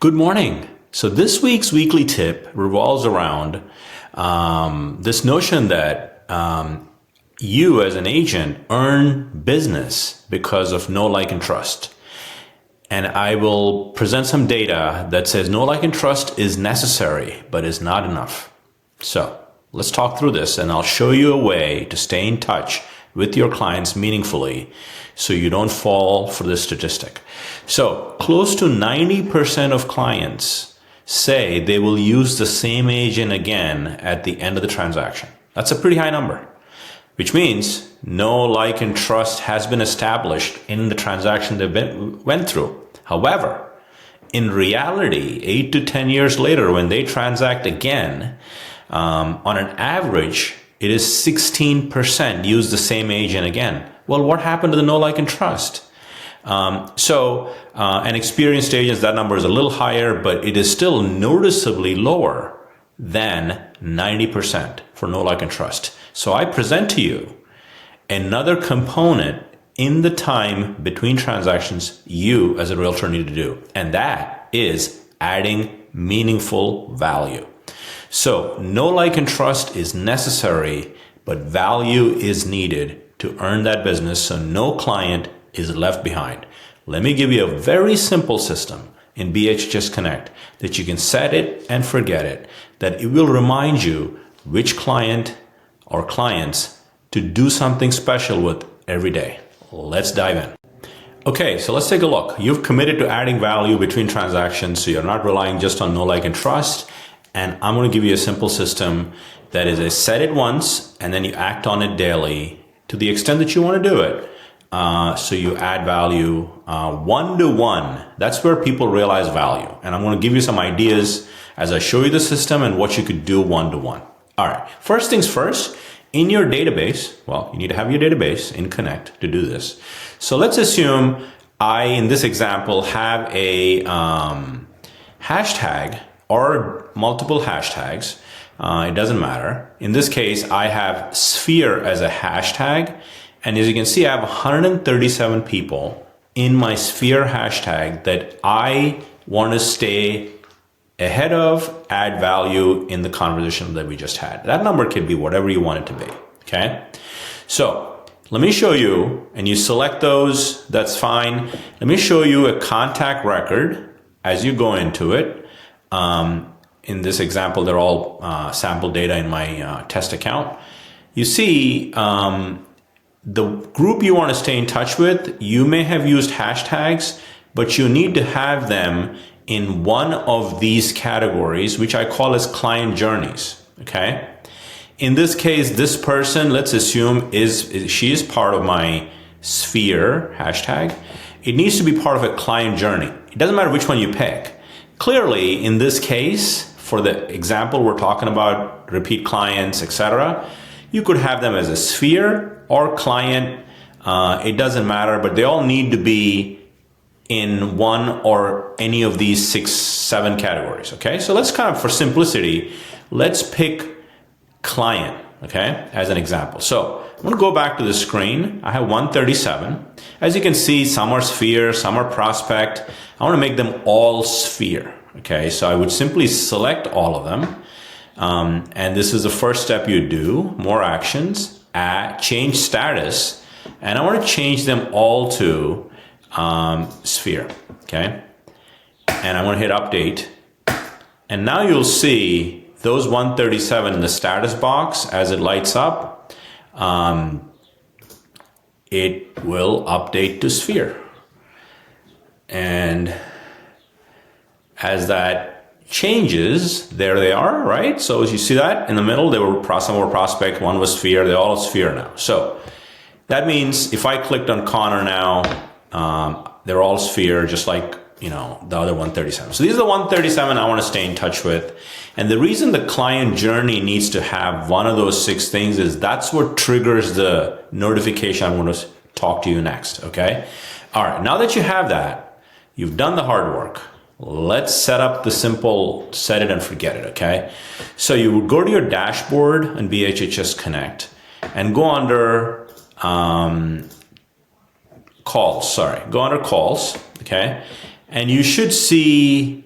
Good morning. So this week's weekly tip revolves around this notion that you as an agent earn business because of know, like, and trust. And I will present some data that says know, like, and trust is necessary, but is not enough. So let's talk through this, and I'll show you a way to stay in touch with your clients meaningfully so you don't fall for this statistic. So close to 90% of clients say they will use the same agent again at the end of the transaction. That's a pretty high number, which means know, like, and trust has been established in the transaction they went through. However, in reality, 8 to 10 years later, when they transact again, on an average, it is 16% use the same agent again. Well, what happened to the know, like, and trust? And experienced agents, that number is a little higher, but it is still noticeably lower than 90% for know, like, and trust. So I present to you another component in the time between transactions you as a realtor need to do, and that is adding meaningful value. So know, like, and trust is necessary, but value is needed to earn that business so no client is left behind. Let me give you a very simple system in BHHS Connect that you can set it and forget it, that it will remind you which client or clients to do something special with every day. Let's dive in. Okay, so let's take a look. You've committed to adding value between transactions, so you're not relying just on know, like, and trust. And I'm going to give you a simple system that is a set it once and then you act on it daily to the extent that you want to do it. So you add value one-to-one. That's where people realize value. And I'm going to give you some ideas as I show you the system and what you could do one-to-one. All right. First things first, in your database, well, you need to have your database in Connect to do this. So let's assume I, in this example, have a hashtag or multiple hashtags. It doesn't matter. In this case, I have Sphere as a hashtag. And as you can see, I have 137 people in my Sphere hashtag that I want to stay ahead of, add value in the conversation that we just had. That number could be whatever you want it to be, okay? So let me show you, and you select those, that's fine. Let me show you a contact record as you go into it. In this example, they're all sample data in my test account. You see, the group you want to stay in touch with, you may have used hashtags, but you need to have them in one of these categories, which I call as client journeys, okay? In this case, this person, let's assume, she is part of my Sphere hashtag. It needs to be part of a client journey. It doesn't matter which one you pick. Clearly, in this case, for the example we're talking about, repeat clients, etc., you could have them as a Sphere or client. It doesn't matter, but they all need to be in one or any of these 6, 7 categories, okay? So let's kind of, for simplicity, let's pick client, okay, as an example. So I'm gonna go back to the screen. I have 137. As you can see, some are Sphere, some are prospect. I wanna make them all Sphere, okay? So I would simply select all of them. And this is the first step you do, more actions, change status, and I want to change them all to Sphere, okay? And I want to hit update. And now you'll see those 137 in the status box as it lights up. It will update to Sphere. And as that changes, there they are, right? So as you see that in the middle, some were prospect, one was Sphere, they're all Sphere now. So that means if I clicked on Connor now, they're all Sphere, just like, the other 137. So these are the 137 I want to stay in touch with. And the reason the client journey needs to have one of those 6 things is that's what triggers the notification I'm going to talk to you next, okay? All right, now that you have that, you've done the hard work. Let's set up the simple set it and forget it, okay? So you would go to your dashboard in BHHS Connect and go under calls, okay? And you should see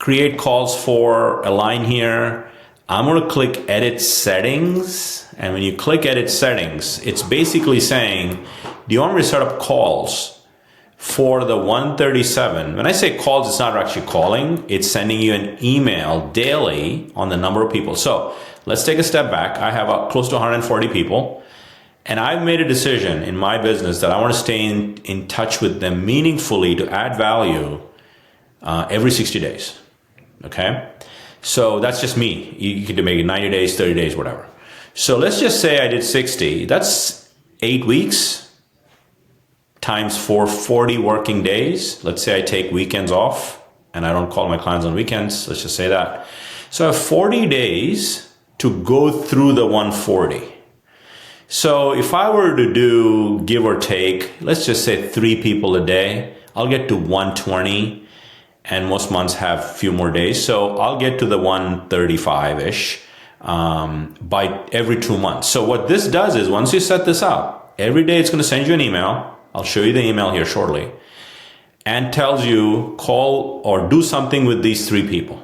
create calls for a line here. I'm going to click edit settings. And when you click edit settings, it's basically saying, do you want me to set up calls for the 137? When I say calls, it's not actually calling. It's sending you an email daily on the number of people. So let's take a step back. I have close to 140 people. And I've made a decision in my business that I want to stay in touch with them meaningfully to add value every 60 days. Okay? So that's just me. You can make it 90 days, 30 days, whatever. So let's just say I did 60. That's 8 weeks times 40 working days. Let's say I take weekends off and I don't call my clients on weekends. Let's just say that. So I have 40 days to go through the 140. So if I were to do, give or take, let's just say 3 people a day, I'll get to 120, and most months have a few more days. So I'll get to the 135-ish by every 2 months. So what this does is once you set this up, every day it's going to send you an email. I'll show you the email here shortly, and tells you call or do something with these 3 people.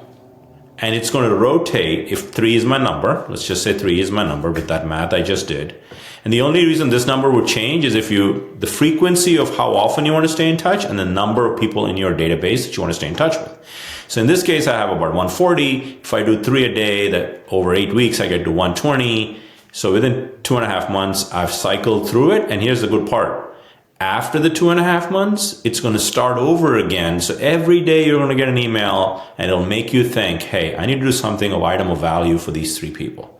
And it's going to rotate if 3 is my number. Let's just say 3 is my number with that math I just did. And the only reason this number would change is if the frequency of how often you want to stay in touch and the number of people in your database that you want to stay in touch with. So in this case, I have about 140. If I do 3 a day, that over 8 weeks, I get to 120. So within 2.5 months, I've cycled through it. And here's the good part. After the 2.5 months, it's going to start over again. So every day you're going to get an email and it'll make you think, hey, I need to do something of item of value for these 3 people.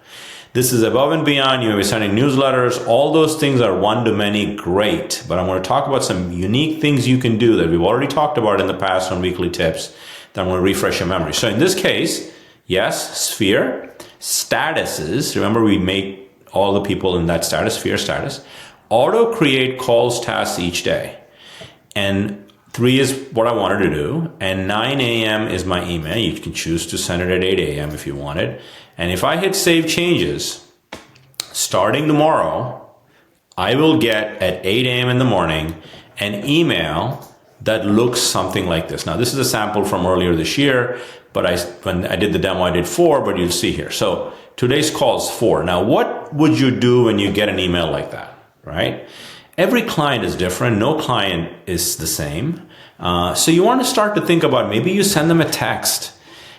This is above and beyond. You may be sending newsletters. All those things are one-to-many, great. But I'm going to talk about some unique things you can do that we've already talked about in the past on Weekly Tips that I'm going to refresh your memory. So in this case, yes, sphere, statuses. Remember, we make all the people in that status, sphere status. Auto create calls tasks each day. And 3 is what I wanted to do. And 9 a.m. is my email. You can choose to send it at 8 a.m. if you wanted. And if I hit save changes, starting tomorrow, I will get at 8 a.m. in the morning an email that looks something like this. Now, this is a sample from earlier this year, but when I did the demo, I did 4, but you'll see here. So today's call is 4. Now, what would you do when you get an email like that, right? Every client is different. No client is the same. So you want to start to think about maybe you send them a text.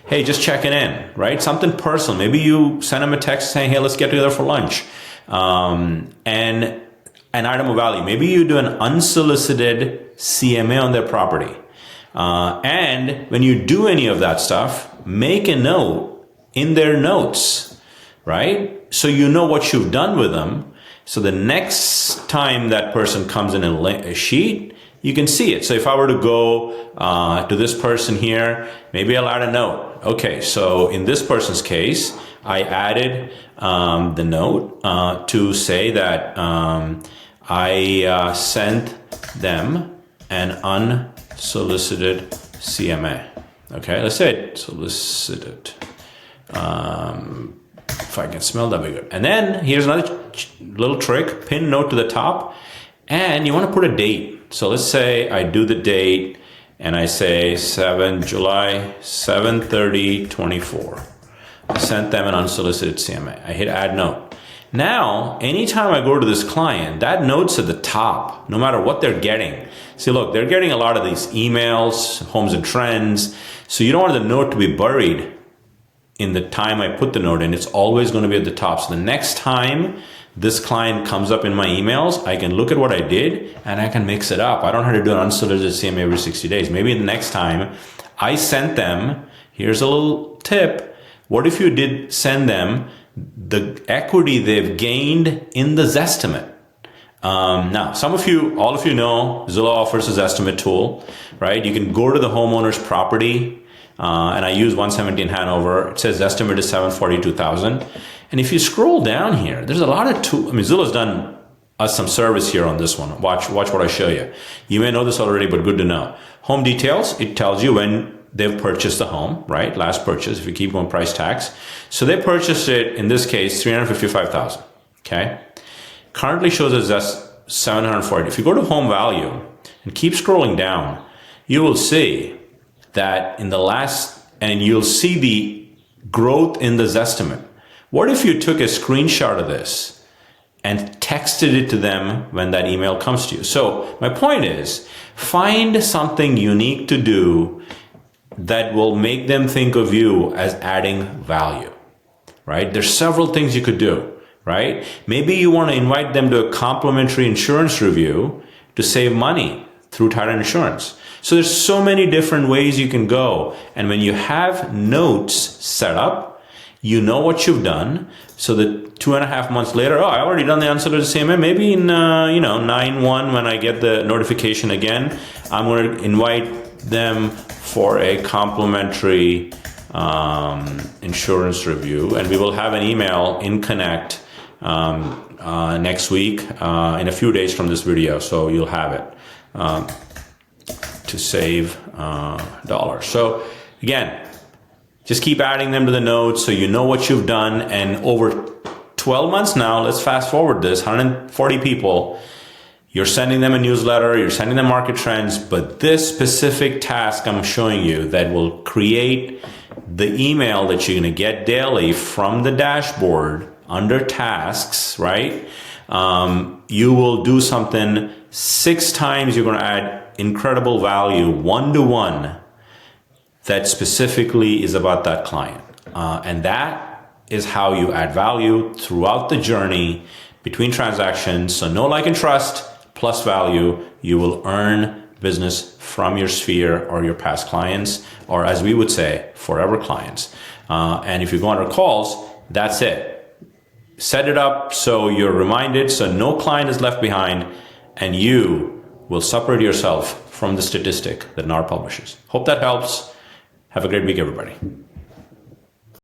Hey, just checking in, right? Something personal. Maybe you send them a text saying, hey, let's get together for lunch. And an item of value. Maybe you do an unsolicited CMA on their property. And when you do any of that stuff, make a note in their notes, right? So you know what you've done with them. So the next time that person comes in a sheet, you can see it. So if I were to go to this person here, maybe I'll add a note. Okay, so in this person's case, I added the note to say that I sent them an unsolicited CMA. Okay, let's say it, solicited. If I can smell, that'd be good. And then here's another little trick, pin note to the top, and you want to put a date. So let's say I do the date and I say July 7/30/24. I sent them an unsolicited CMA. I hit add note. Now, anytime I go to this client, that note's at the top, no matter what they're getting. See, look, they're getting a lot of these emails, homes and trends. So you don't want the note to be buried in the time I put the note in. It's always going to be at the top. So the next time this client comes up in my emails, I can look at what I did and I can mix it up. I don't have to do an unsolicited CMA every 60 days. Maybe the next time I sent them, here's a little tip. What if you did send them the equity they've gained in the Zestimate? Now, all of you know Zillow offers a Zestimate tool, right? You can go to the homeowner's property, and I use 117 Hanover. It says estimate is $742,000. And if you scroll down here, there's a lot of tools. I mean, Zillow's done us some service here on this one. Watch what I show you. You may know this already, but good to know. Home details, it tells you when they've purchased the home, right? Last purchase, if you keep going price tax. So they purchased it, in this case, $355,000, okay? Currently shows us that's $740,000. If you go to home value and keep scrolling down, you will see that in the last and you'll see the growth in the Zestimate. What if you took a screenshot of this and texted it to them when that email comes to you? So my point is, find something unique to do that will make them think of you as adding value, right? There's several things you could do, right? Maybe you want to invite them to a complimentary insurance review to save money through Titan Insurance. So there's so many different ways you can go. And when you have notes set up, you know what you've done. So that 2.5 months later, oh, I already done the answer to the CMA. Maybe in 9/1 when I get the notification again, I'm going to invite them for a complimentary insurance review, and we will have an email in Connect next week in a few days from this video, so you'll have it to save dollars. So again, just keep adding them to the notes so you know what you've done. And over 12 months now, let's fast forward this, 140 people, you're sending them a newsletter, you're sending them market trends, but this specific task I'm showing you that will create the email that you're going to get daily from the dashboard under tasks, right? You will do something 6 times. You're going to add incredible value, one-to-one, that specifically is about that client. And that is how you add value throughout the journey between transactions. So know, like, and trust plus value, you will earn business from your sphere or your past clients, or as we would say, forever clients. And if you go on our calls, that's it. Set it up so you're reminded, so no client is left behind, and you will separate yourself from the statistic that NAR publishes. Hope that helps. Have a great week, everybody.